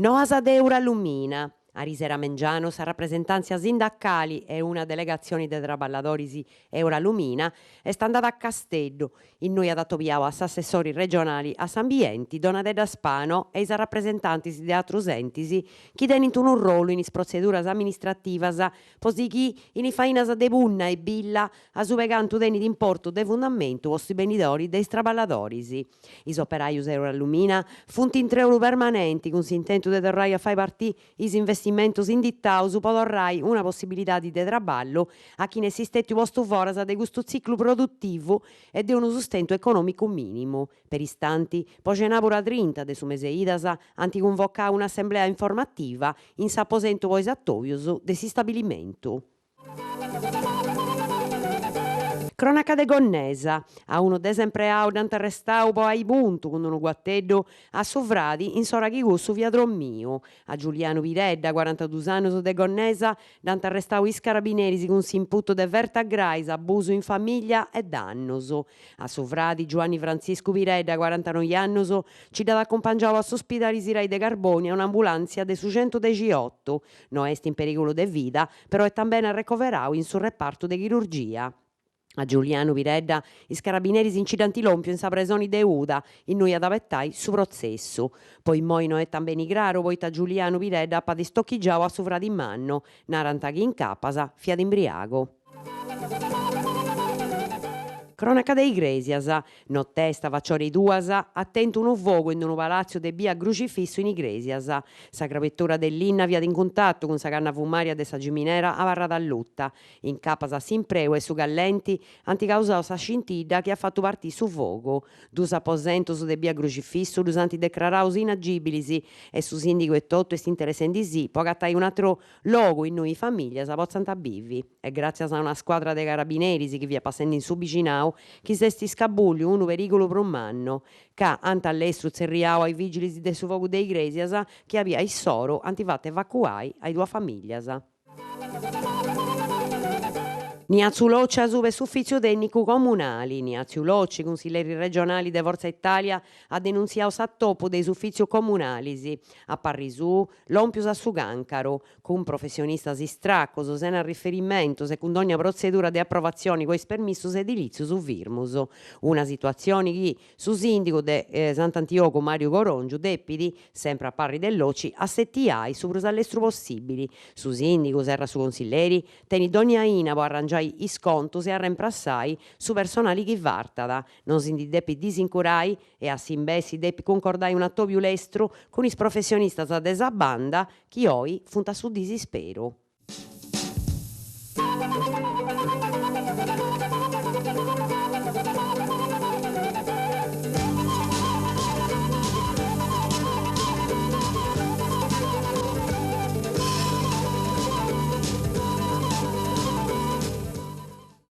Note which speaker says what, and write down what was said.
Speaker 1: Noasa de Eurallumina. Arisera Mengianos, rappresentanza sindacali e una delegazione dei traballadores Eurallumina è andata a Castello. In noi ha dato via a assessori regionali a Sambienti, Donatella Spano e i rappresentanti di altri enti che tengono un ruolo in procedure amministrative, così che in fainas de punna e billa a subegantu teni di importo de fondamento vostri benitori dei traballadores. Is operaius Eurallumina funt in tre euro permanenti con s'intento de torrai a fare partire is investimentos indittaus podorrai una possibilità di traballo a chi ne esistette posto foras de questo ciclo produttivo e de uno sustento economico minimo. Per istanti, poi pura 30 de su mese idas anti convocare un'assemblea informativa in s'apposento poi attoius de si stabilimento. Cronaca de Gonnesa, a uno desempleado d'anterrestau po ai puntu con uno guatteddo a Sovradi in sora Chigussu via Drommio. A Giuliano Viredda, 42 anni de Gonnesa, d'anterrestau is carabinieri con s'imputo de verta grais, abuso in famiglia e dannos. A Sovradi Giovanni Francisco Viredda, 49 anni, ci da accompagnava a s'ospedale Sirai de Carboni a un'ambulanza de su 118. No est in pericolo de vita, però è tambene recoverau in sul reparto de chirurgia. A Giuliano Viredda, i carabinieri incidenti lompio in sa presoni de Uda, in noi ad avettai su processo. Poi moi no è tambeni graro, poita Giuliano Viredda pa di stocchigiao a sovra di manno, narantaghi in capasa, fia d'imbriago. Cronaca de Igresias, no testa facciore duas, attento uno fuoco in un palazzo de via Crucifisso in Igresias. Sa gravettora dell'Inna via in contatto con sa canna fumaria de sa giminera a Varra d'Allutta. In capasa s'impreu e su gallenti anticausau sa scintilla che ha fatto partire su fuoco. Dus apposentos de via Crucifisso, dus antideclaraus inagibilis e su sindico e tutto est interessendi sì, poi gattai un altro logo in noi famiglia sa pozzant a bivi. E grazie a una squadra de carabinieri che via passando in su vicinau chi sesti scabulli unu pericolo pro un anno, ca anta all'estru zerriau ai vigili de su fuoco de Igresias che avia il soro antifatte evacuai ai due famiglias. Niazzu Locci assume s'uffizio tecnico comunali. Niazzu Locci, consiglieri regionali de Forza Italia, ha denunziato s'attoppo dei uffizi comunali a Parrisù, l'ompius a su Cancaro, con professionistas istraccos, sen a riferimento, secondo ogni procedura di approvazione con i permissos edilizios su firmus. Una situazione che su sindico de Sant'Antioco Mario Corongiu, deputy, sempre a Parri del Locci, a settiai su all'estru possibili. Su sindico, serra su consiglieri, teni dogna aina può arrangiare i scontos e a reimprassai su personali chi vartada. Non si depi disincurai e a simbessi depi concordai un atto più lestro con i professionistas de sa banda chi oi funta su disispero.